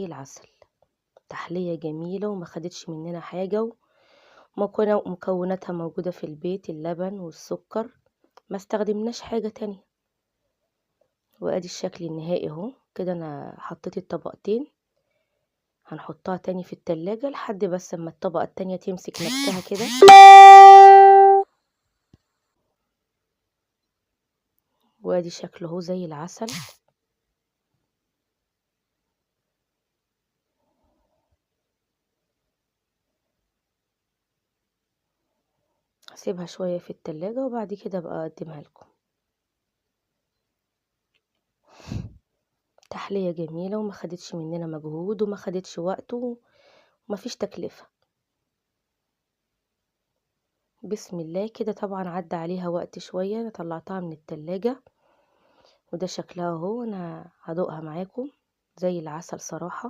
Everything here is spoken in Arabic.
العسل. تحلية جميلة وما خدتش مننا حاجة، ومكوناتها موجودة في البيت، اللبن والسكر، ما استخدمناش حاجة تانية. وادي الشكل النهائي اهو. كده انا حطيت الطبقتين، هنحطها تاني في التلاجة لحد بس اما الطبقة التانية تمسك نفسها كده. وادي شكله اهو زي العسل. هسيبها شوية في التلاجة وبعد كده بقى اقدمها لكم. تحلية جميلة وما خدتش مننا مجهود وما خدتش وقت وما فيش تكلفة. بسم الله. كده طبعا عدى عليها وقت شوية، انا طلعتها من التلاجة وده شكلها اهو. انا هدوقها معاكم زي العسل صراحة.